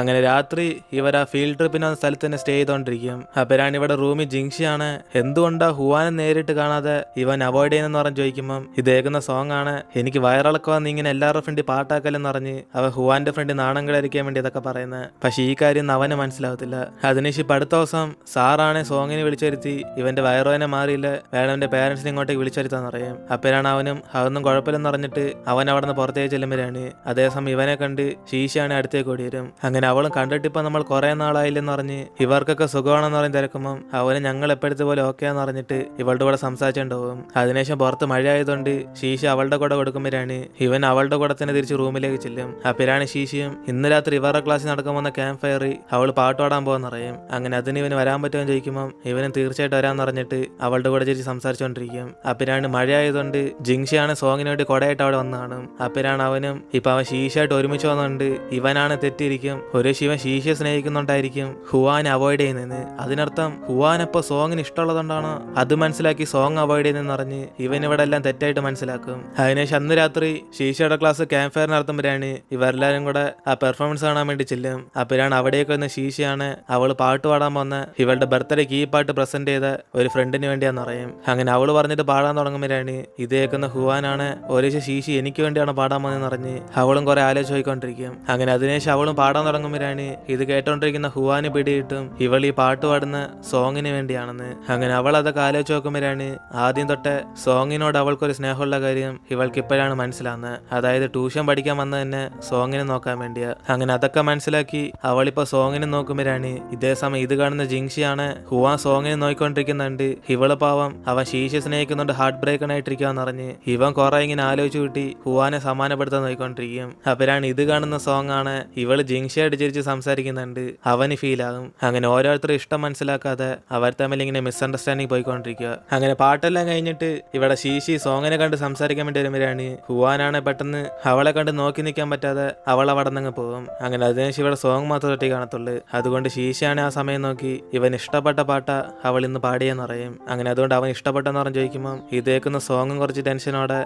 അങ്ങനെ രാത്രി ഇവർ ആ ഫീൽഡ് ട്രിപ്പിന് വന്ന സ്ഥലത്ത് തന്നെ സ്റ്റേ ചെയ്തോണ്ടിരിക്കും. അപ്പരാണ് ഇവിടെ റൂമിൽ ജിങ്ഷിയാണ് എന്തുകൊണ്ടാ ഹുവാനെ നേരിട്ട് കാണാതെ ഇവൻ അവോയ്ഡ് ചെയ്യുന്നെന്ന് പറഞ്ഞ് ചോദിക്കുമ്പം ഇതേക്കുന്ന സോങ് ആണ്, എനിക്ക് വയറിളക്കുവാന്ന് ഇങ്ങനെ എല്ലാവരുടെ ഫ്രണ്ട് പാട്ടാക്കലെന്ന് പറഞ്ഞ് അവൻ ഹുവാന്റെ ഫ്രണ്ട് നാണം കളിക്കാൻ വേണ്ടി ഇതൊക്കെ പറയുന്നത്. പക്ഷെ ഈ കാര്യം അവന് മനസ്സിലാവത്തില്ല. അതിനുശേഷം ഇപ്പം അടുത്ത ദിവസം സാറാണ് സോങ്ങിനെ വിളിച്ചുവരുത്തി ഇവന്റെ വയറുവേദന മാറിയില്ല, വേണവന്റെ പേരൻസിനെ ഇങ്ങോട്ടേക്ക് വിളിച്ചുവരുത്താന്ന് പറയും. അപ്പരാണ് അവനും അതൊന്നും കുഴപ്പമില്ലെന്ന് പറഞ്ഞിട്ട് അവൻ അവിടെ നിന്ന് പുറത്തേക്ക് ചെല്ലുമ്പോഴാണ് അതേസമയം ഇവനെ കണ്ട് ശീശയാണ് അടുത്തേക്ക് ഓടി വരും. അങ്ങനെ അവളും കണ്ടിട്ടിപ്പോ നമ്മൾ കുറെ നാളായില്ലെന്ന് പറഞ്ഞ് ഇവർക്കൊക്കെ സുഖമാണെന്ന് പറഞ്ഞ് തിരക്കുമ്പം അവന് ഞങ്ങൾ എപ്പോഴത്തെ പോലെ ഓക്കെ എന്ന് പറഞ്ഞിട്ട് ഇവളുടെ കൂടെ സംസാരിച്ചുണ്ടാവും. അതിനുശേഷം പുറത്ത് മഴ ആയതുകൊണ്ട് ശീശ അവളുടെ കൂടെ കൊടുക്കുമ്പോഴാണ് ഇവൻ അവളുടെ കൂടെ തന്നെ തിരിച്ച് റൂമിലേക്ക് ചെല്ലും. അപ്പിലാണ് ശീശയും ഇന്ന് രാത്രി ഇവരുടെ ക്ലാസ്സിൽ നടക്കുമ്പോൾ ക്യാമ്പ് ഫയറിൽ അവൾ പാട്ടുപാടാൻ പോകുന്ന പറയും. അങ്ങനെ അതിന് ഇവന് വരാൻ പറ്റുമെന്ന് ചോദിക്കുമ്പോൾ ഇവനും തീർച്ചയായിട്ടും വരാന്ന് പറഞ്ഞിട്ട് അവളുടെ കൂടെ ചേച്ചി സംസാരിച്ചുകൊണ്ടിരിക്കും. അപ്പിലാണ് മഴ ആയതുകൊണ്ട് ജിങ്ഷിയാണ് സോങ്ങിന് വേണ്ടി കൊടയായിട്ട് അവിടെ വന്ന് കാണും. അപ്പിലാണ് അവനും ഇപ്പൊ അവൻ ശീശയായിട്ട് ഒരുമിച്ച് വന്നുകൊണ്ട് ഇവനാണ് തെറ്റിയിരിക്കും, ഒരു ശിവൻ ശീശയെ സ്നേഹിക്കുന്നുണ്ടായിരിക്കും ഹുവാനെ അവോയ്ഡ് ചെയ്യുന്നതെന്ന്. അതിനർത്ഥം ഹുവാനപ്പോ സോങ്ങിന് ഇഷ്ടമുള്ളതുകൊണ്ടാണ് അത് മനസ്സിലാക്കി സോങ് അവോയ്ഡ് ചെയ്യുന്നതെന്ന് പറഞ്ഞ് ഇവൻ ഇവിടെ എല്ലാം തെറ്റായിട്ട് മനസ്സിലാക്കും. അതിനുശേഷം അന്ന് രാത്രി ശീശയുടെ ക്ലാസ് ക്യാമ്പ് ഫയർ നടത്തുമ്പോഴാണ് ഇവരെല്ലാരും കൂടെ ആ പെർഫോമൻസ് കാണാൻ വേണ്ടി ചെല്ലും. അപ്പോഴാണ് അവിടേക്ക് വന്ന ശീശയാണ് അവള് പാട്ട് പാടാൻ വന്ന ഇവളുടെ ബർത്ത്ഡേക്ക് ഈ പാട്ട് പ്രസന്റ് ചെയ്ത ഒരു ഫ്രണ്ടിന് വേണ്ടിയാന്ന് പറയും. അങ്ങനെ അവള് പറഞ്ഞിട്ട് പാടാൻ തുടങ്ങുമ്പോഴാണ് ഇത് കേൾക്കുന്ന ഹുവാനാണ് ഒരു ശീശി എനിക്ക് വേണ്ടിയാണ് പാടാൻ വന്നതെന്ന് പറഞ്ഞ് അവളും കുറെ ആലോചിച്ച് പോയിക്കൊണ്ടിരിക്കും. അങ്ങനെ അതിനുശേഷം അവളും പാടാൻ തുടങ്ങുമ്പോഴാണ് ഇത് കേട്ടോണ്ടിരിക്കുന്ന ഹുവാന് പിടിയിട്ടും ഇവൾ ഈ പാട്ട് പാടുന്ന സോങ്ങിന് വേണ്ടിയാണെന്ന്. അങ്ങനെ അവൾ അതൊക്കെ ആലോചിച്ച് നോക്കുമ്പോഴാണ് ആദ്യം തൊട്ട് സോങ്ങിനോട് അവൾക്കൊരു സ്നേഹമുള്ള കാര്യം ഇവൾക്ക് ഇപ്പോഴാണ് മനസ്സിലാവുന്നത്. അതായത് ട്യൂഷൻ പഠിക്കാൻ വന്ന തന്നെ സോങ്ങിനെ നോക്കാൻ വേണ്ടിയാ. അങ്ങനെ അതൊക്കെ മനസ്സിലാക്കി അവളിപ്പോ സോങ്ങിനെ നോക്കുമ്പോഴാണ് ഇതേ സമയം ഇത് കാണുന്ന ജിങ്ഷിയാണ് ഹുവാൻ സോങ്ങിനെ നോക്കിക്കൊണ്ടിരിക്കുന്നുണ്ട്. ഇവള് പാവം അവൻ ശീശ സ്നേഹിക്കുന്നുണ്ട് ഹാർട്ട് ബ്രേക്കണായിട്ടിരിക്കാന്ന് പറഞ്ഞ് ഇവൻ കുറെ ഇങ്ങനെ ആലോചിച്ച് കൂട്ടി ഹുവാനെ സമാനപ്പെടുത്താൻ നോക്കിക്കൊണ്ടിരിക്കും. അപ്പോഴാണ് ഇത് കാണുന്ന സോങ് ആണ് ഇവള് ജിങ്ഷിയായിട്ട് ചിരിച്ച് സംസാരിക്കുന്നുണ്ട്, അവന് ഫീൽ ആകും. അങ്ങനെ ഓരോരുത്തരും ഇഷ്ടം മനസ്സിലാക്കാതെ അവർ തമ്മിൽ ഇങ്ങനെ മിസ്അണ്ടർസ്റ്റാൻഡിങ് പോയിക്കൊണ്ടിരിക്കുക. അങ്ങനെ പാട്ടെല്ലാം കഴിഞ്ഞിട്ട് ഇവിടെ ശീശി സോങ്ങിനെ കണ്ട് സംസാരിക്കാൻ വേണ്ടി വരുമ്പോഴാണ് ഹുവാനാണ് പെട്ടെന്ന് അവളെ കണ്ട് നോക്കി നിൽക്കാൻ പറ്റാതെ അവൾ അവിടെ നിന്ന് പോകും. അങ്ങനെ അതിനുശേഷം ഇവിടെ സോങ് മാത്രം തൊട്ടി കാണത്തുള്ളൂ. അതുകൊണ്ട് ശീശയാണ് ആ സമയം നോക്കി ഇവൻ ഇഷ്ടപ്പെട്ട പാട്ട അവൾ ഇന്ന് പാടിയെന്ന് പറയും. അങ്ങനെ അതുകൊണ്ട് അവൻ ഇഷ്ടപ്പെട്ടെന്ന് പറഞ്ഞ് ചോദിക്കുമ്പോൾ ഇതേക്കുന്ന സോങ്ങും കുറച്ച് ടെൻഷനോടെ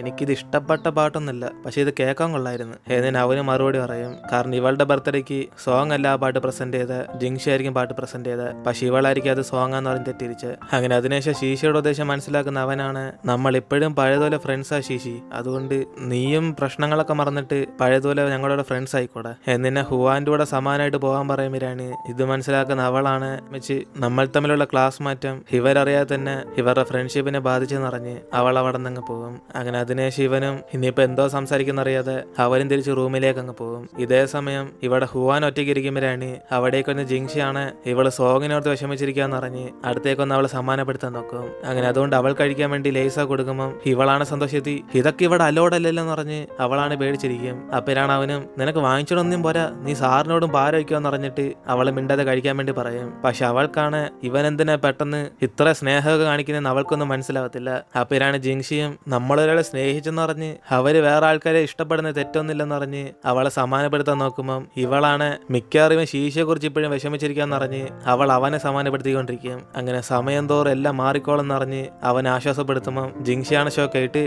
എനിക്കിത് ഇഷ്ടപ്പെട്ട പാട്ടൊന്നുമില്ല, പക്ഷെ ഇത് കേൾക്കാൻ കൊള്ളായിരുന്നു എന്നതിന് അവന് മറുപടി പറയും. കാരണം ഇവളുടെ ബർത്ത്ഡേക്ക് സോങ് അല്ല ആ പാട്ട് പ്രസന്റ് ചെയ്ത് ജിങ്ഷി ആയിരിക്കും പാട്ട് പ്രസന്റ് ചെയ്ത്, പക്ഷെ ഇവളായിരിക്കും അത് സോങ് ആന്ന് പറഞ്ഞ് തെറ്റിരിച്ച്. അങ്ങനെ അതിനുശേഷം ശീശയുടെ ഉദ്ദേശം മനസ്സിലാക്കുന്ന അവനാണ് നമ്മൾ ഇപ്പോഴും പഴയതുപോലെ ഫ്രണ്ട്സാ ശീശി, അതുകൊണ്ട് നീയും പ്രശ്നങ്ങളൊക്കെ മറന്നിട്ട് പഴയതുപോലെ ഞങ്ങളുടെ ഫ്രണ്ട്സ് ആയിക്കോട്ടെ എന്നിന്നെ ഹുവാന്റെ കൂടെ സമാനമായിട്ട് പോകാൻ പറയുമ്പോഴാണ് ഇത് മനസ്സിലാക്കുന്ന അവളാണ് വെച്ച് നമ്മൾ തമ്മിലുള്ള ക്ലാസ് മാറ്റം ഇവരറിയാതെ തന്നെ ഇവരുടെ ഫ്രണ്ട്ഷിപ്പിനെ ബാധിച്ചെന്ന് പറഞ്ഞ് അവൾ അവിടെ നിന്ന് പോകും. അങ്ങനെ അതിനുശേഷം ഇവനും ഇനിയിപ്പോ എന്തോ സംസാരിക്കുന്നറിയാതെ അവരും തിരിച്ച് റൂമിലേക്ക് അങ്ങ് പോകും. ഇതേ സമയം ഇവിടെ ഹുവാൻ ഒറ്റയ്ക്ക് ഇരിക്കുമ്പോഴാണ് അവിടേക്കൊന്ന് ജിങ്ഷിയാണ് ഇവള് സോങ്ങിനോർത്ത് വിഷമിച്ചിരിക്കാന്ന് പറഞ്ഞ് അടുത്തേക്കൊന്ന് അവളെ സമ്മാനപ്പെടുത്താൻ നോക്കും. അങ്ങനെ അതുകൊണ്ട് അവൾ കഴിക്കാൻ വേണ്ടി ലേസ കൊടുക്കുമ്പോൾ ഇവളാണ് സന്തോഷത്തി ഇതൊക്കെ ഇവിടെ അലോഡല്ലെന്ന് പറഞ്ഞ് അവളാണ് പേടിച്ചിരിക്കും. അപ്പോഴാണ് അവനും നിനക്ക് വാങ്ങിച്ചിടൊന്നും പോരാ, നീ സാറിനോടും പാര വയ്ക്കുമെന്ന് പറഞ്ഞിട്ട് അവളെ മിണ്ടാതെ കഴിക്കാൻ വേണ്ടി പറയും. പക്ഷെ അവൾക്കാണ് ഇവൻ എന്തിനാ പെട്ടെന്ന് ഇത്ര സ്നേഹമൊക്കെ കാണിക്കുന്നതെന്ന് അവൾക്കൊന്നും മനസ്സിലാവത്തില്ല. അപ്പോഴാണ് ജിങ്ഷിയും നമ്മളൊരാളെ സ്നേഹിച്ചെന്ന് പറഞ്ഞ് അവര് വേറെ ആൾക്കാരെ ഇഷ്ടപ്പെടുന്ന തെറ്റൊന്നുമില്ലെന്ന് പറഞ്ഞ് അവളെ സമാനപ്പെടുത്താൻ നോക്കുമ്പം ഇവളാണ് മിക്കവാറും ശീശയെ കുറിച്ച് ഇപ്പോഴും വിഷമിച്ചിരിക്കാന്ന് പറഞ്ഞ് അവൾ അവനെ സമാനപ്പെടുത്തിക്കൊണ്ടിരിക്കും. അങ്ങനെ സമയം തോറും എല്ലാം മാറിക്കോളെന്ന് പറഞ്ഞ് അവൻ ആശ്വാസപ്പെടുത്തുമ്പം ജിങ്ഷിയാണ് ഷോക്കായിട്ട്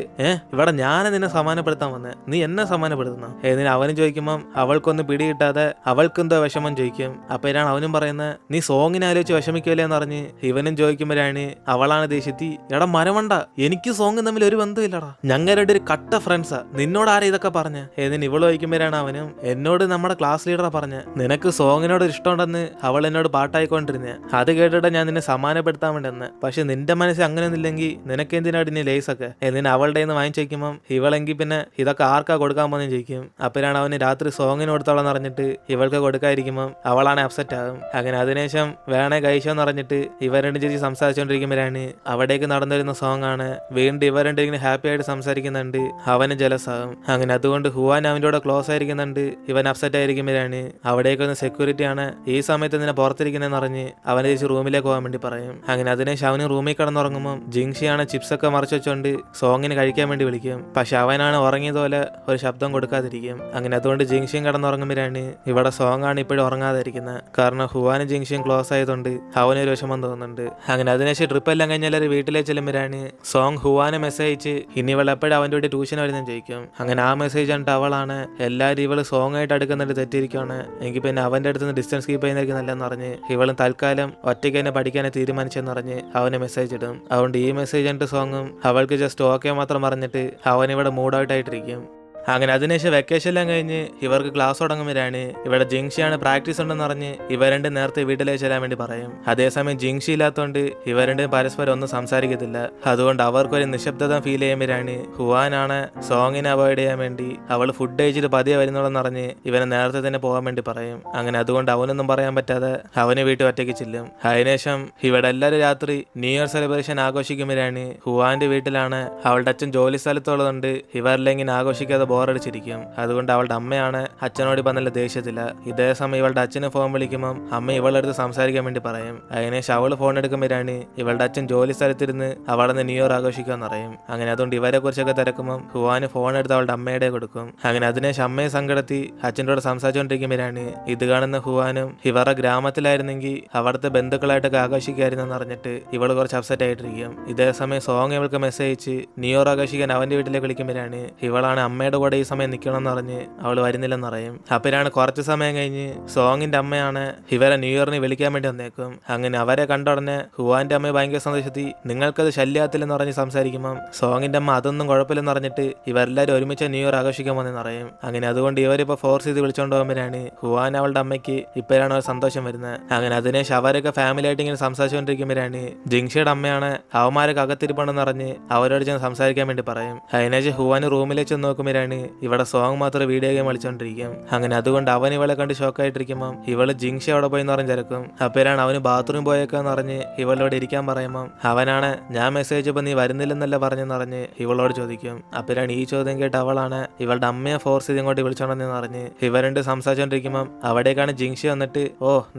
ഇവിടെ ഞാൻ നിന്നെ സമാനപ്പെടുത്താൻ വന്നേ, നീ എന്നെ സമാനപ്പെടുത്തുന്ന എന്നിന് അവനും ചോദിക്കുമ്പം അവൾക്കൊന്ന് പിടികിട്ടാതെ അവൾക്കെന്തോ വിഷമം ചോദിക്കും. അപ്പോഴാണ് അവനും പറയുന്നത് നീ സോങ്ങിനെ ആലോചിച്ച് വിഷമിക്കുമല്ലേ എന്ന് പറഞ്ഞ് ഇവനും ചോദിക്കുമ്പോഴാണ് അവളാണ് ദേഷ്യത്തി എടാ മരമണ്ട, എനിക്ക് സോങ്ങും തമ്മിൽ ഒരു ബന്ധമില്ലടാ, ഞങ്ങളുടെ ഒരു കട്ട ഫ്രണ്ട്സാ, നിന്നോട് ആരാ ഇതൊക്കെ പറഞ്ഞ എന്നിന് ഇവള് ചോദിക്കുമ്പോഴാണ് അവനും എന്നോട് നമ്മുടെ ക്ലാസ് ലീഡറാ പറഞ്ഞ നിനക്ക് സോങ്ങിനോട് ഇഷ്ടമുണ്ടെന്ന് അവൾ എന്നോട് പാട്ടായിക്കൊണ്ടിരുന്നേ, അത് കേട്ടിട്ട് ഞാൻ നിന്നെ സമാനപ്പെടുത്താൻ വേണ്ടെന്ന്, പക്ഷെ നിന്റെ മനസ്സിൽ അങ്ങനെയൊന്നുമില്ലെങ്കിൽ നിനക്ക് എന്തിനാണ് ഇനി ലേസൊക്കെ എന്നിന് അവളുടെ നിന്ന് വാങ്ങിച്ചു വയ്ക്കുമ്പം ഇവളെങ്കിൽ പിന്നെ ഇതൊക്കെ ആർക്കാ കൊടുക്കാൻ പോകുന്ന ചോദിക്കും. അപ്പോഴാണ് അവന് രാത്രി സോങ്ങിന് കൊടുത്തോളെന്ന് പറഞ്ഞിട്ട് ഇവൾക്ക് കൊടുക്കാതിരിക്കുമ്പം അവളാണ് അപ്സെറ്റ് ആകും. അങ്ങനെ അതിനുശേഷം വേണേ കഴിച്ചോന്ന് പറഞ്ഞിട്ട് ഇവർ രണ്ടും ചേച്ചി സംസാരിച്ചുകൊണ്ടിരിക്കുമ്പോഴാണ് അവിടേക്ക് നടന്നിരുന്ന സോങ് ആണ് വീണ്ടും ഇവർ രണ്ടും ഇങ്ങനെ ഹാപ്പി ആയിട്ട് സംസാരിക്കുന്നുണ്ട്. അവന് ജലസാകും. അങ്ങനെ അതുകൊണ്ട് ഹുവാൻ അവൻ്റെ കൂടെ ക്ലോസ് ആയിരിക്കുന്നുണ്ട്. ഇവൻ അപ്സെറ്റ് ആയിരിക്കുമ്പോഴാണ് നോക്കുമ്പോഴാണ് അവിടേക്ക് ഒന്ന് സെക്യൂരിറ്റി ആണ് ഈ സമയത്ത് നിന്നെ പുറത്തിരിക്കുന്നതെന്ന് പറഞ്ഞ് അവനെ തിരിച്ച് റൂമിലേക്ക് പോകാൻ വേണ്ടി പറയും. അങ്ങനെ അതിനുശേഷം അവന് റൂമിൽ കിടന്നുറങ്ങുമ്പോൾ ജിങ്ഷിയാണ് ചിപ്സ് ഒക്കെ മറച്ചു വെച്ചോണ്ട് സോങ്ങിന് കഴിക്കാൻ വേണ്ടി വിളിക്കും. പക്ഷെ അവനാണ് ഉറങ്ങിയതുപോലെ ഒരു ശബ്ദം കൊടുക്കാതിരിക്കും. അങ്ങനെ അതുകൊണ്ട് ജിങ്ഷിയും കിടന്നുറങ്ങുമ്പോഴാണ് ഇവിടെ സോങ് ആണ് ഇപ്പോഴും ഉറങ്ങാതിരിക്കുന്നത്. കാരണം ഹുവാനും ജിങ്ഷിയും ക്ലോസ് ആയതുകൊണ്ട് അവനൊരു വിഷമം തോന്നുന്നുണ്ട്. അങ്ങനെ അതിനുശേഷം ട്രിപ്പ് എല്ലാം കഴിഞ്ഞാൽ വീട്ടിലേക്ക് ചെല്ലുമ്പോഴാണ് സോങ് ഹുവാനെ മെസ്സേജ് അയച്ച് ഇനി ഇവൾ എപ്പോഴും അവൻ്റെ വീട്ടിൽ ട്യൂഷൻ വരുന്നതെന്ന് ചോദിക്കും. അങ്ങനെ ആ മെസ്സേജ് കണ്ടിട്ട് അവളാണ് എല്ലാവരും ഇവള് സോങ് ആയിട്ട് അടുക്കുന്നിട്ട് തെറ്റിയിരിക്കുകയാണ്, എനിക്ക് പിന്നെ അവൻ്റെ അടുത്ത് നിന്ന് ഡിസ്റ്റൻസ് കീപ്പ് ചെയ്യുന്നതായിരിക്കും നല്ലതെന്ന് പറഞ്ഞ് ഇവളും തൽക്കാലം ഒറ്റയ്ക്ക് തന്നെ പഠിക്കാനെ തീരുമാനിച്ചെന്ന് പറഞ്ഞ് അവന് മെസ്സേജ് ഇടും. അതുകൊണ്ട് ഈ മെസ്സേജ് കണ്ടിട്ട് സോങ്ങും അവൾക്ക് ജസ്റ്റ് ഓക്കെ മാത്രം പറഞ്ഞിട്ട് അവനിവിടെ മൂഡൗട്ടായിട്ടിരിക്കും. അങ്ങനെ അതിനുശേഷം വെക്കേഷനെല്ലാം കഴിഞ്ഞ് ഇവർക്ക് ക്ലാസ് തുടങ്ങുമ്പോഴാണ് ഇവിടെ ജിങ്ഷിയാണ് പ്രാക്ടീസ് ഉണ്ടെന്ന് പറഞ്ഞ് ഇവർ രണ്ടും നേരത്തെ വീട്ടിലേക്ക് ചെല്ലാൻ വേണ്ടി പറയും. അതേസമയം ജിങ്ഷി ഇല്ലാത്തതുകൊണ്ട് ഇവർ രണ്ടും പരസ്പരം ഒന്നും സംസാരിക്കത്തില്ല. അതുകൊണ്ട് അവർക്കൊരു നിശബ്ദത ഫീൽ ചെയ്യുമ്പോഴാണ് ഹുവാനാണ് സോങ്ങിനെ അവോയ്ഡ് ചെയ്യാൻ വേണ്ടി അവൾ ഫുഡ് കഴിച്ചിട്ട് പതിയെ വരുന്നുള്ളെന്ന് പറഞ്ഞ് ഇവനെ നേരത്തെ തന്നെ പോകാൻ വേണ്ടി പറയും. അങ്ങനെ അതുകൊണ്ട് അവനൊന്നും പറയാൻ പറ്റാതെ അവന് വീട്ടിൽ ഒറ്റയ്ക്ക് ചെല്ലും. അതിനുശേഷം ഇവിടെ എല്ലാവരും രാത്രി ന്യൂ ഇയർ സെലിബ്രേഷൻ ആഘോഷിക്കുമ്പോഴാണ് ഹുവാന്റെ വീട്ടിലാണ് അവളുടെ അച്ഛൻ ജോലി സ്ഥലത്തുള്ളതുകൊണ്ട് ഇവരെല്ലാം ഇങ്ങനെ ആഘോഷിക്കാതെ ബോറടിച്ചിരിക്കും. അതുകൊണ്ട് അവളുടെ അമ്മയാണ് അച്ഛനോട് ഇപ്പം നല്ല ദേഷ്യത്തില്ല. ഇതേ സമയം ഇവളുടെ അച്ഛന് ഫോൺ വിളിക്കുമ്പം അമ്മ ഇവളുടെ അടുത്ത് സംസാരിക്കാൻ വേണ്ടി പറയും. അതിനുശേഷം അവള് ഫോൺ എടുക്കുമ്പോഴാണ് ഇവളുടെ അച്ഛൻ ജോലി സ്ഥലത്തിരുന്ന് അവളന്ന് ന്യൂ ഇയർ ആഘോഷിക്കാന്ന് പറയും. അങ്ങനെ അതുകൊണ്ട് ഇവരെ കുറിച്ചൊക്കെ തിരക്കുമ്പം ഹുവാന് ഫോൺ എടുത്ത് അവളുടെ അമ്മയുടെ കൊടുക്കും. അങ്ങനെ അതിനുശേഷം അമ്മയെ സങ്കടത്തി അച്ഛൻ്റെ കൂടെ സംസാരിച്ചുകൊണ്ടിരിക്കുമ്പോഴാണ് ഇത് കാണുന്ന ഹുവാനും ഇവരുടെ ഗ്രാമത്തിലായിരുന്നെങ്കിൽ അവിടുത്തെ ബന്ധുക്കളായിട്ടൊക്കെ ആഘോഷിക്കായിരുന്നെന്ന് അറിഞ്ഞിട്ട് ഇവള് കുറച്ച് അപ്സെറ്റ് ആയിട്ടിരിക്കും. ഇതേ സമയം സോങ് ഇവൾക്ക് മെസ്സേജ് അയച്ച് ന്യൂ ഇയർ ആഘോഷിക്കാൻ അവന്റെ വീട്ടിലേക്ക് വിളിക്കുമ്പോഴാണ് ഇവളാണ് അമ്മയുടെ കൂടെ ഈ സമയം നിൽക്കണമെന്ന് പറഞ്ഞ് അവള് വരുന്നില്ലെന്ന് പറയും. അപ്പോഴാണ് കുറച്ച് സമയം കഴിഞ്ഞ് സോങ്ങിന്റെ അമ്മയാണ് ഇവരെ ന്യൂ ഇയറിന് വിളിക്കാൻ വേണ്ടി വന്നേക്കും. അങ്ങനെ അവരെ കണ്ടുടനെ ഹുവാന്റെ അമ്മയെ ഭയങ്കര സന്തോഷത്തി നിങ്ങൾക്കത് ശല്യാത്തില്ലെന്ന് പറഞ്ഞ് സംസാരിക്കുമ്പം സോങ്ങിന്റെ അമ്മ അതൊന്നും കുഴപ്പമില്ലെന്ന് പറഞ്ഞിട്ട് ഇവരെല്ലാവരും ഒരുമിച്ച് ന്യൂ ഇയർ ആഘോഷിക്കാൻ വന്നെന്ന് പറയും. അങ്ങനെ അതുകൊണ്ട് ഇവരിപ്പോൾ ഫോഴ്സ് ചെയ്ത് വിളിച്ചോണ്ട് പോകുമ്പോഴാണ് ഹുവാൻ അവളുടെ അമ്മയ്ക്ക് ഇപ്പോഴാണ് ഒരു സന്തോഷം വരുന്നത്. അങ്ങനെ അതിനുശേഷം അവരൊക്കെ ഫാമിലി ആയിട്ട് ഇങ്ങനെ സംസാരിച്ചുകൊണ്ടിരിക്കുമ്പോഴാണ് ജിങ്ഷിയുടെ അമ്മയാണ് അവന്മാരൊക്കെ അകത്തിരിപ്പണെന്ന് പറഞ്ഞ് അവരോട് ചെന്ന് സംസാരിക്കാൻ വേണ്ടി പറയും. അതിനുശേഷം ഹുവാൻ റൂമിലേക്ക് നോക്കുമ്പോഴാണ് ഇവിടെ സോങ് മാത്രം വീഡിയോ ഗെയിം കളിച്ചോണ്ടിരിക്കും. അങ്ങനെ അതുകൊണ്ട് അവൻ ഇവളെ കണ്ട് ഷോക്കായിട്ടിരിക്കുമ്പം ഇവള് ജിങ്ഷി അവിടെ പോയി എന്ന് പറഞ്ഞ് തിരക്കും. അപ്പോഴാണ് അവന് ബാത്റൂം പോയേക്കാന്ന് പറഞ്ഞ് ഇവളോട് ഇരിക്കാൻ പറയുമ്പം അവനാണ് ഞാൻ മെസ്സേജ് ഇപ്പം നീ വരുന്നില്ലെന്നല്ല പറഞ്ഞെന്ന് പറഞ്ഞ് ഇവളോട് ചോദിക്കും. അപ്പോഴാണ് ഈ ചോദ്യം കേട്ട് അവളാണ് ഇവളുടെ അമ്മയെ ഫോഴ്സ് ചെയ്ത് ഇങ്ങോട്ട് വിളിച്ചോണ്ടെന്ന് പറഞ്ഞ് ഇവരുണ്ട് സംസാരിച്ചോണ്ടിരിക്കുമ്പം അവിടേക്കാണ് ജിങ്ഷി വന്നിട്ട്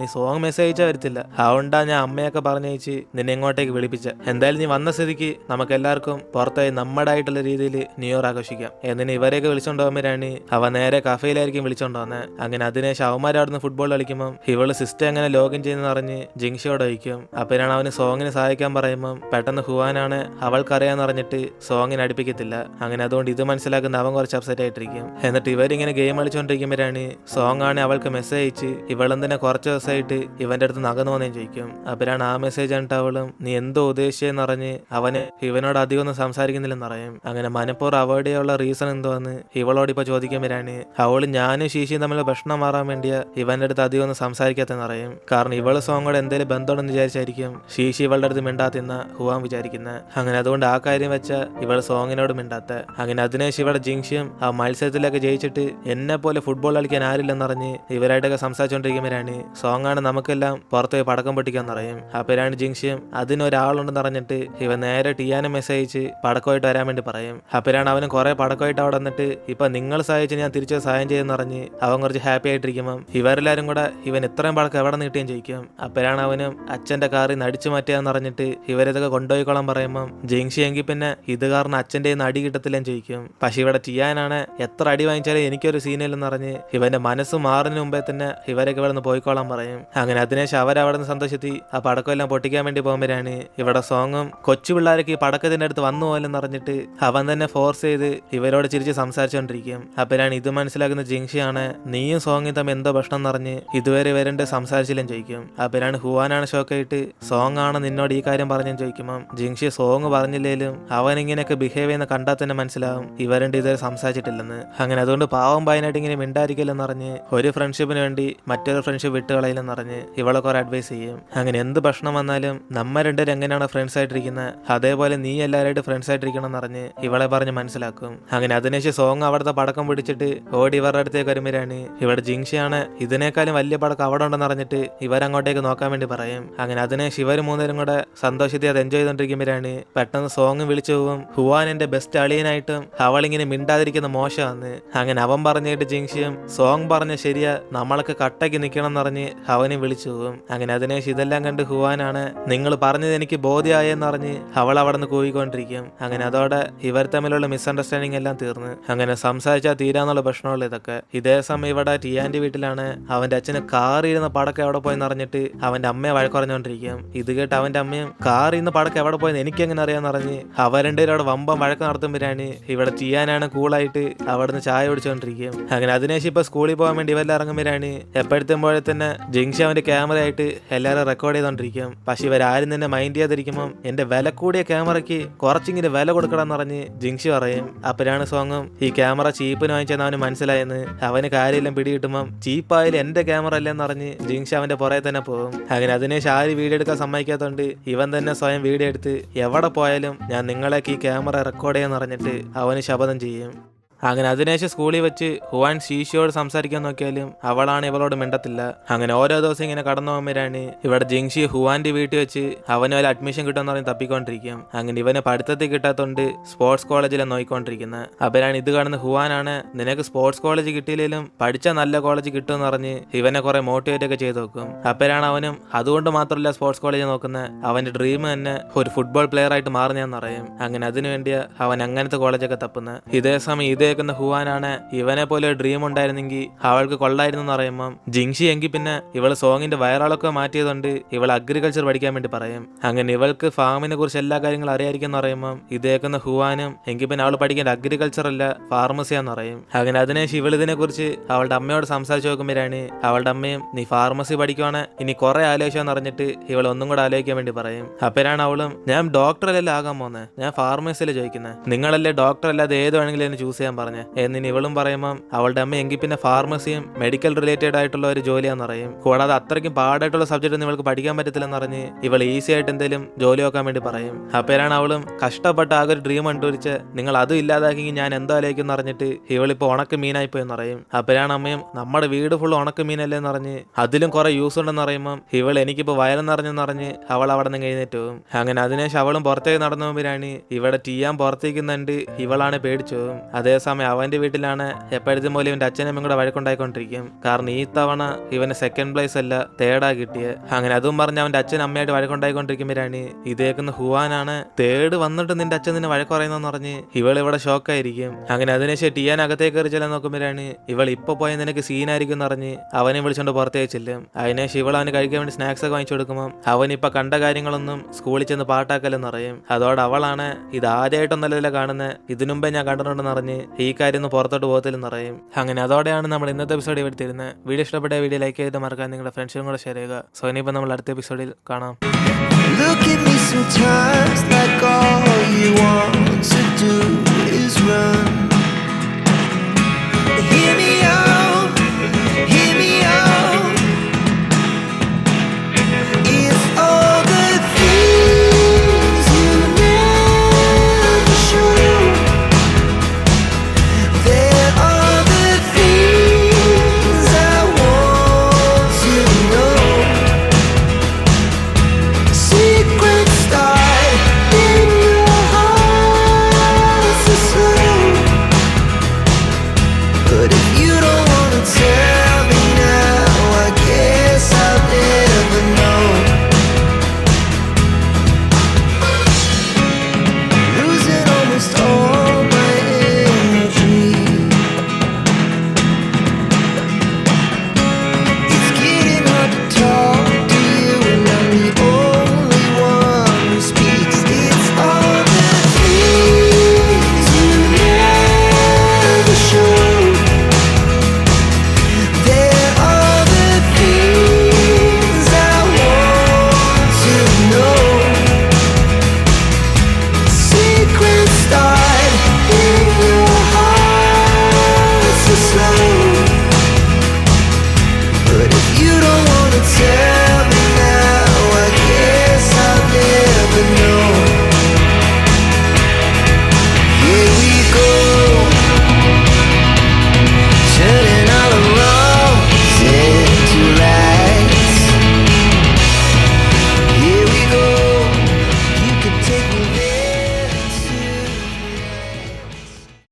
നീ സോങ് മെസ്സേജ് അയച്ചാൽ വരത്തില്ല, അതുകൊണ്ടാ ഞാൻ അമ്മയൊക്കെ പറഞ്ഞയച്ച് നിന്നെ ഇങ്ങോട്ടേക്ക് വിളിപ്പിച്ച, എന്തായാലും നീ വന്ന സ്ഥിതിക്ക് നമുക്ക് എല്ലാവർക്കും പുറത്തായി നമ്മുടെ ആയിട്ടുള്ള രീതിയിൽ ന്യൂ ഇയർ ആഘോഷിക്കാം എന്നിന് ഇവരെയൊക്കെ വിളിച്ചോണ്ട് പോകുമ്പോഴാണ് അവ നേരെ കഫയിലായിരിക്കും വിളിച്ചോണ്ട് വന്നത്. അങ്ങനെ അതിനുശേഷം അവന്മാർ അവിടുന്ന് ഫുട്ബോൾ കളിക്കുമ്പോൾ ഇവള് സിസ്റ്റം എങ്ങനെ ലോഗിൻ ചെയ്യുന്ന പറഞ്ഞ് ജിങ്ഷിയോട് വയ്ക്കും. അപ്പോഴാണ് അവന് സോങ്ങിന് സഹായിക്കാൻ പറയുമ്പം പെട്ടെന്ന് ഹുവാനാണ് അവൾക്കറിയാന്ന് പറഞ്ഞിട്ട് സോങ്ങിന് അടുപ്പിക്കത്തില്ല. അങ്ങനെ അതുകൊണ്ട് ഇത് മനസ്സിലാക്കുന്ന അവൻ കുറച്ച് അപ്സെറ്റ് ആയിട്ടിരിക്കും. എന്നിട്ട് ഇവരിങ്ങനെ ഗെയിം കളിച്ചുകൊണ്ടിരിക്കുമ്പോഴാണ് സോങ് ആണ് അവൾക്ക് മെസ്സേജ് അയച്ച് ഇവളെന്തിനെ കുറച്ച് ദിവസമായിട്ട് ഇവന്റെ അടുത്ത് നകന്നു പോകുന്നതെന്ന് ചോദിക്കും. അപ്പോഴാണ് ആ മെസ്സേജ് കണ്ടിട്ട് അവളും നീ എന്തോ ഉദ്ദേശിച്ചെന്ന് പറഞ്ഞ് അവന് ഇവനോട് അധികം ഒന്നും സംസാരിക്കുന്നില്ലെന്ന് പറയും. അങ്ങനെ മനപ്പൂർവ്വം അവോയ്ഡ് ചെയ്യാനുള്ള റീസൺ എന്തോന്ന് ഇവളോട് ഇപ്പൊ ചോദിക്കുമ്പോഴാണ് അവള് ഞാനും ശീശിയും തമ്മിലുള്ള പ്രശ്നം മാറാൻ വേണ്ടിയാ ഇവന്റെ അടുത്ത് അധികം ഒന്നും സംസാരിക്കാത്തെന്ന് പറയും. കാരണം ഇവള് സോങ്ങോട് എന്തെങ്കിലും ബന്ധമുണ്ടെന്ന് വിചാരിച്ചായിരിക്കും ശീശി ഇവളുടെ അടുത്ത് മിണ്ടാത്തിന്ന ഹുവാൻ വിചാരിക്കുന്നത്. അങ്ങനെ അതുകൊണ്ട് ആ കാര്യം വെച്ച ഇവള് സോങ്ങിനോട് മിണ്ടാത്ത. അങ്ങനെ അതിനുശേഷം ഇവിടെ ജിങ്ഷിയും ആ മത്സരത്തിലൊക്കെ ജയിച്ചിട്ട് എന്നെ പോലെ ഫുട്ബോൾ കളിക്കാൻ ആരില്ലെന്ന് പറഞ്ഞ് ഇവരായിട്ടൊക്കെ സംസാരിച്ചുകൊണ്ടിരിക്കുമ്പോഴാണ് സോങ്ങാണ് നമുക്കെല്ലാം പുറത്തുപോയി പടക്കം പൊട്ടിക്കാൻ പറയും. അപ്പോഴാണ് ജിങ്ഷിയും അതിനൊരാളുണ്ടെന്ന് പറഞ്ഞിട്ട് ഇവ നേരെ ടിയാനെ മെസ്സേജ് അയച്ച് പടക്കമായിട്ട് വരാൻ വേണ്ടി പറയും. അപ്പോഴാണ് അവന് കുറെ പടക്കമായിട്ട് അവിടെ വന്നിട്ട് ഇപ്പൊ നിങ്ങൾ സഹായിച്ച് ഞാൻ തിരിച്ച് സഹായം ചെയ്യുന്ന പറഞ്ഞ് അവൻ കുറച്ച് ഹാപ്പി ആയിട്ടിരിക്കുമ്പം ഇവരെല്ലാരും കൂടെ ഇവൻ ഇത്രയും പടക്കം എവിടെ നീട്ടുകയും ചെയ്യിക്കും. അപ്പോഴാണ് അവനും അച്ഛന്റെ കാറിൽ നടിച്ചു മാറ്റിയാന്ന് പറഞ്ഞിട്ട് ഇവരിതൊക്കെ കൊണ്ടുപോയിക്കോളാൻ പറയുമ്പം ജിങ്ഷി എങ്കിൽ പിന്നെ ഇത് കാരണം അച്ഛൻ്റെ അടി കിട്ടത്തില്ലെന്ന് ചോദിക്കും. പക്ഷെ ഇവിടെ ടിയാനാണ് എത്ര അടി വാങ്ങിച്ചാലും എനിക്കൊരു സീനില്ലെന്ന് പറഞ്ഞ് ഇവന്റെ മനസ്സ് മാറുന്നതിന് മുമ്പേ തന്നെ ഇവരൊക്കെ ഇവിടെ നിന്ന് പോയിക്കോളാൻ പറയും. അങ്ങനെ അതിനുശേഷം അവരവിടെ നിന്ന് സന്തോഷത്തി ആ പടക്കമെല്ലാം പൊട്ടിക്കാൻ വേണ്ടി പോകുമ്പോഴാണ് ഇവിടെ സോങ്ങും കൊച്ചു പിള്ളേരൊക്കെ ഈ പടക്കത്തിന്റെ അടുത്ത് വന്നു പോലെന്ന് പറഞ്ഞിട്ട് അവൻ തന്നെ ഫോഴ്സ് ചെയ്ത് ഇവരോട് ചിരിച്ച് സംസാരിച്ചുകൊണ്ടിരിക്കും. അപ്പോഴാണ് ഇത് മനസ്സിലാക്കുന്ന ജിങ്ഷിയാണ് നീയും സോങ്ങും തമ്മിൽ എന്തോ പ്രശ്നം നിറഞ്ഞ് ഇതുവരെ വരണ്ട് സംസാരിച്ചില്ലെന്ന് ചോദിക്കും. അപ്പോഴാണ് ഹുവാനാണ് ഷോക്കായിട്ട് സോങ് ആണ് നിന്നോട് ഈ കാര്യം പറഞ്ഞെന്ന് ചോദിക്കുമ്പം ജിങ്ഷി സോങ് പറഞ്ഞില്ലേലും അവൻ ഇങ്ങനെയൊക്കെ ബിഹേവ് ചെയ്യുന്ന കണ്ടാൽ തന്നെ മനസ്സിലാവും ഇവരുണ്ട് ഇതുവരെ സംസാരിച്ചിട്ടില്ലെന്ന്. അങ്ങനെ അതുകൊണ്ട് പാവം പയനായിട്ട് ഇങ്ങനെ മിണ്ടായിരിക്കില്ലെന്ന് പറഞ്ഞ് ഒരു ഫ്രണ്ട്ഷിപ്പിന് വേണ്ടി മറ്റൊരു ഫ്രണ്ട്ഷിപ്പ് വിട്ടുകളയില്ലെന്ന് പറഞ്ഞ് ഇവളെ കുറെ അഡ്വൈസ് ചെയ്യും. അങ്ങനെ എന്ത് പ്രശ്നം വന്നാലും നമ്മ രണ്ടുപേരും എങ്ങനെയാണ് ഫ്രണ്ട്സ് ആയിട്ടിരിക്കുന്നത് അതേപോലെ നീ എല്ലാവരായിട്ട് ഫ്രണ്ട്സ് ആയിട്ടിരിക്കണം എന്ന് പറഞ്ഞ് ഇവളെ പറഞ്ഞ് മനസ്സിലാക്കും. അങ്ങനെ അതിനുശേഷം സോങ് അവിടുത്തെ പടക്കം പിടിച്ചിട്ട് ഓടി ഇവരുടെ അടുത്തേക്ക് വരുമ്പോഴാണ് ഇവിടെ ജിങ്ഷിയാണ് ഇതിനേക്കാളും വലിയ പടക്കം അവിടെ ഉണ്ടെന്ന് അറിഞ്ഞിട്ട് ഇവരങ്ങോട്ടേക്ക് നോക്കാൻ വേണ്ടി പറയും. അങ്ങനെ അതിനെ ഇവർ മൂന്നേരും കൂടെ സന്തോഷത്തെ അത് എൻജോയ് ചെയ്തോണ്ടിരിക്കുമ്പോഴാണ് പെട്ടെന്ന് സോങ് വിളിച്ചു പോവും ഹുവാൻ എന്റെ ബെസ്റ്റ് അളിയനായിട്ടും അവളിങ്ങനെ മിണ്ടാതിരിക്കുന്ന മോശമാന്ന്. അങ്ങനെ അവൻ പറഞ്ഞിട്ട് ജിങ്ഷിയും സോങ് പറഞ്ഞ ശരിയാ നമ്മളൊക്കെ കട്ടയ്ക്ക് നിൽക്കണം എന്ന് പറഞ്ഞ് അവനും വിളിച്ചു പോവും. അങ്ങനെ അതിനെ ഇതെല്ലാം കണ്ട് ഹുവാനാണ് നിങ്ങൾ പറഞ്ഞത് എനിക്ക് ബോധ്യമായെന്ന് പറഞ്ഞ് അവൾ അവിടെ നിന്ന് കൂവിക്കൊണ്ടിരിക്കും. അങ്ങനെ അതോടെ ഇവർ തമ്മിലുള്ള മിസ്അണ്ടർസ്റ്റാൻഡിങ് എല്ലാം തീർന്ന് അങ്ങനെ സംസാരിച്ചാൽ തീരാന്നുള്ള പ്രശ്നമുള്ള ഇതൊക്കെ. ഇതേ സമയം ഇവിടെ ടിയാന്റെ വീട്ടിലാണ് അവന്റെ അച്ഛന് കാറിയിരുന്ന പടക്കം എവിടെ പോയെന്ന് അറിഞ്ഞിട്ട് അവന്റെ അമ്മയെ വഴക്കുറഞ്ഞോണ്ടിരിക്കും. ഇത് കേട്ട് അവന്റെ അമ്മയും കാറിന്ന് പടക്കം എവിടെ പോയെന്ന് എനിക്ക് എങ്ങനെ അറിയാന്ന് പറഞ്ഞ് അവരെണ്ടേരും അവിടെ വമ്പം വഴക്ക് നടത്തുമ്പോഴാണ് ഇവിടെ ടിയാനാണ് കൂളായിട്ട് അവിടുന്ന് ചായ കുടിച്ചോണ്ടിരിക്കും. അങ്ങനെ അതിനുശേഷം ഇപ്പൊ സ്കൂളിൽ പോകാൻ വേണ്ടി ഇവരെല്ലാം ഇറങ്ങുമ്പോഴാണ് എപ്പോഴത്തെ പോലെ തന്നെ ജിങ്ഷി അവന്റെ ക്യാമറ ആയിട്ട് എല്ലാവരും റെക്കോർഡ് ചെയ്തോണ്ടിരിക്കും. പക്ഷെ ഇവരാരും തന്നെ മൈൻഡ് ചെയ്യാതിരിക്കുമ്പോൾ എന്റെ വില കൂടിയ ക്യാമറയ്ക്ക് കുറച്ചിങ്ങനെ വില കൊടുക്കണം എന്ന് പറഞ്ഞ് ജിങ്ഷി പറയും. അപ്പോഴാണ് സോങ്ങും ഈ ക്യാമറ ചീപ്പിന് വാങ്ങിച്ചെന്ന് അവന് മനസ്സിലായെന്ന്. അവന് കാര്യമെല്ലാം പിടികിട്ടുമ്പം ചീപ്പായാലും എന്റെ ക്യാമറ അല്ലെന്ന് പറഞ്ഞ് ജിങ്ഷി അവന്റെ പുറകെ തന്നെ പോകും. അങ്ങനെ അതിനുശേഷം ആര് വീഡിയോ എടുക്കാൻ സമ്മതിക്കാത്തോണ്ട് ഇവൻ തന്നെ സ്വയം വീഡിയോ എടുത്ത് എവിടെ പോയാലും ഞാൻ നിങ്ങളേക്ക് ഈ ക്യാമറ റെക്കോർഡ് ചെയ്യാന്ന് പറഞ്ഞിട്ട് അവന് ശപഥം ചെയ്യും. അങ്ങനെ അതിനുശേഷം സ്കൂളിൽ വെച്ച് ഹുവാൻ ശീശയോട് സംസാരിക്കാൻ നോക്കിയാലും അവളാണ് ഇവളോട് മിണ്ടത്തില്ല. അങ്ങനെ ഓരോ ദിവസം ഇങ്ങനെ കടന്നു പോകുമ്പോഴാണ് ഇവിടെ ജിങ്ഷി ഹുവാന്റെ വീട്ടിൽ വെച്ച് അവന് വല്ല അഡ്മിഷൻ കിട്ടുമെന്ന് പറഞ്ഞ് തപ്പിക്കൊണ്ടിരിക്കും. അങ്ങനെ ഇവന് പഠിത്തത്തിൽ കിട്ടാത്തോണ്ട് സ്പോർട്സ് കോളേജിലാണ് നോക്കിക്കൊണ്ടിരിക്കുന്നത്. അവരാണ് ഇത് കാണുന്ന ഹുവാനാണ് നിനക്ക് സ്പോർട്സ് കോളേജ് കിട്ടിയില്ലെങ്കിലും പഠിച്ച നല്ല കോളേജ് കിട്ടുമെന്ന് പറഞ്ഞ് ഇവനെ കുറെ മോട്ടിവേറ്റ് ഒക്കെ ചെയ്ത് നോക്കും. അപ്പോഴാണ് അവനും അതുകൊണ്ട് മാത്രമല്ല സ്പോർട്സ് കോളേജ് നോക്കുന്നത് അവന്റെ ഡ്രീം തന്നെ ഒരു ഫുട്ബോൾ പ്ലെയർ ആയിട്ട് മാറുന്നതെന്ന് അറിയും. അങ്ങനെ അതിനു വേണ്ടിയാ അവൻ അങ്ങനത്തെ കോളേജൊക്കെ തപ്പുന്നത്. ഇതേ സമയം ഇതേ ഹുവാനാണ് ഇവനെ പോലെ ഒരു ഡ്രീം ഉണ്ടായിരുന്നെങ്കിൽ അവൾക്ക് കൊള്ളായിരുന്നു എന്ന് പറയുമ്പം ജിങ്ഷി എങ്കിൽ പിന്നെ ഇവള് സോങ്ങിന്റെ വയറാളൊക്കെ മാറ്റിയതുകൊണ്ട് ഇവൾ അഗ്രികൾച്ചർ പഠിക്കാൻ വേണ്ടി പറയും. അങ്ങനെ ഇവൾക്ക് ഫാമിനെ കുറിച്ച് എല്ലാ കാര്യങ്ങളും അറിയായിരിക്കും എന്ന് പറയുമ്പം ഇതേക്കുന്ന ഹുവാനും എങ്കിൽ പിന്നെ അവൾ പഠിക്കേണ്ട അഗ്രികൾച്ചർ അല്ല ഫാർമസിയാന്ന് പറയും. അങ്ങനെ അതിനുശേഷം ഇവൾ ഇതിനെ കുറിച്ച് അവളുടെ അമ്മയോട് സംസാരിച്ചു നോക്കുമ്പോഴാണ് അവളുടെ അമ്മയും നീ ഫാർമസി പഠിക്കുവാണ് ഇനി കുറെ ആലോചിച്ചെന്ന് അറിഞ്ഞിട്ട് ഇവൾ ഒന്നും കൂടെ ആലോചിക്കാൻ വേണ്ടി പറയും. അപ്പോഴാണ് അവളും ഞാൻ ഡോക്ടറല്ലേ ആകാൻ പോകുന്നത് ഞാൻ ഫാർമസിയിലെ ചോദിക്കുന്നത് നിങ്ങളല്ലേ ഡോക്ടർ അല്ലാതെ ഏത് വേണമെങ്കിലും എന്നെ ചൂസ് ചെയ്യാൻ പറഞ്ഞ് എന്നിന് ഇവളും പറയുമ്പം അവളുടെ അമ്മ എങ്കിൽ പിന്നെ ഫാർമസിയും മെഡിക്കൽ റിലേറ്റഡ് ആയിട്ടുള്ള ഒരു ജോലിയാന്ന് പറയും. കൂടാതെ അത്രയ്ക്കും പാടായിട്ടുള്ള സബ്ജക്റ്റ് ഒന്നും ഇവൾക്ക് പഠിക്കാൻ പറ്റത്തില്ലെന്ന് പറഞ്ഞ് ഇവൾ ഈസി ആയിട്ട് എന്തെങ്കിലും ജോലി നോക്കാൻ വേണ്ടി പറയും. അപ്പോഴാണ് അവളും കഷ്ടപ്പെട്ട് ആകെ ഒരു ഡ്രീം കണ്ടുപിടിച്ച് നിങ്ങൾ അതും ഇല്ലാതാക്കി ഞാൻ എന്തോ ആലോചിക്കും അറിഞ്ഞിട്ട് ഇവളിപ്പോ ഉണക്ക് മീനായി പോയെന്ന് പറയും. അപ്പോഴാണ് അമ്മയും നമ്മുടെ വീട് ഫുള്ള് ഉണക്ക് മീനല്ലേ എന്ന് പറഞ്ഞ് അതിലും കുറെ യൂസ് ഉണ്ടെന്ന് പറയുമ്പം ഇവൾ എനിക്കിപ്പോ വയലെന്നറിഞ്ഞെന്ന് പറഞ്ഞ് അവൾ അവിടെ നിന്ന് എഴുന്നേറ്റ് പോകും. അങ്ങനെ അതിനുശേഷം അവളും പുറത്തേക്ക് നടന്നു പോകുമ്പോഴാണ് ഇവിടെ ടിയാൻ പുറത്തേക്കുന്നുണ്ട് ഇവളാണ് പേടിച്ചു പോകും. അതേസമയം അവന്റെ വീട്ടിലാണ് എപ്പോഴത്തെ പോലെ ഇവന്റെ അച്ഛനും കൂടെ വഴക്കുണ്ടായിക്കൊണ്ടിരിക്കും. കാരണം ഈ തവണ ഇവന് സെക്കൻഡ് പ്ലേസ് അല്ല തേർഡാ കിട്ടിയ. അങ്ങനെ അതും പറഞ്ഞ് അവന്റെ അച്ഛൻ അമ്മയായിട്ട് വഴക്കുണ്ടായിക്കൊണ്ടിരിക്കുമ്പോഴാണ് ഇതേക്കുന്ന ഹുവാനാണ് തേർഡ് വന്നിട്ട് നിന്റെ അച്ഛൻ നിന്നെ വഴക്ക് പറയുന്നെന്ന് പറഞ്ഞ് ഇവൾ ഇവിടെ ഷോക്കായിരിക്കും. അങ്ങനെ അതിനുശേഷം ടിയാൻ അകത്തേക്ക് കയറി ചെല്ലാൻ നോക്കുമ്പോഴാണ് ഇവൾ ഇപ്പൊ പോയ നിനക്ക് സീനായിരിക്കും എന്ന് പറഞ്ഞ് അവനെ വിളിച്ചോണ്ട് പുറത്തേക്ക് ചെല്ലും. അതിനുശേഷം ഇവൾ അവന് കഴിക്കാൻ വേണ്ടി സ്നാക്സ് ഒക്കെ വാങ്ങിച്ചു കൊടുക്കുമ്പോൾ അവൻ ഇപ്പൊ കണ്ട കാര്യങ്ങളൊന്നും സ്കൂളിൽ ചെന്ന് പാട്ടാക്കലെന്ന് പറയും. അതോടെ അവളാണ് ഇത് ആദ്യമായിട്ടൊന്നല്ല കാണുന്നത് ഇതിനുമ്പേ ഞാൻ കണ്ടിട്ടുണ്ടെന്ന് പറഞ്ഞ് ഈ കാര്യം ഒന്നും പുറത്തോട്ട് പോകത്തില്ലെന്ന് പറയും. അങ്ങനെ അതോടെയാണ് നമ്മൾ ഇന്നത്തെ എപ്പിസോഡ് ഇവിടെ തരുന്നത്. വീഡിയോ ഇഷ്ടപ്പെട്ട വീഡിയോ ലൈക്ക് ചെയ്ത് മറക്കാൻ നിങ്ങളുടെ ഫ്രണ്ട്സിനും കൂടെ ഷെയർ ചെയ്യുക. സോ ഇനിയിപ്പോൾ നമ്മൾ അടുത്ത എപ്പിസോഡിൽ കാണാം.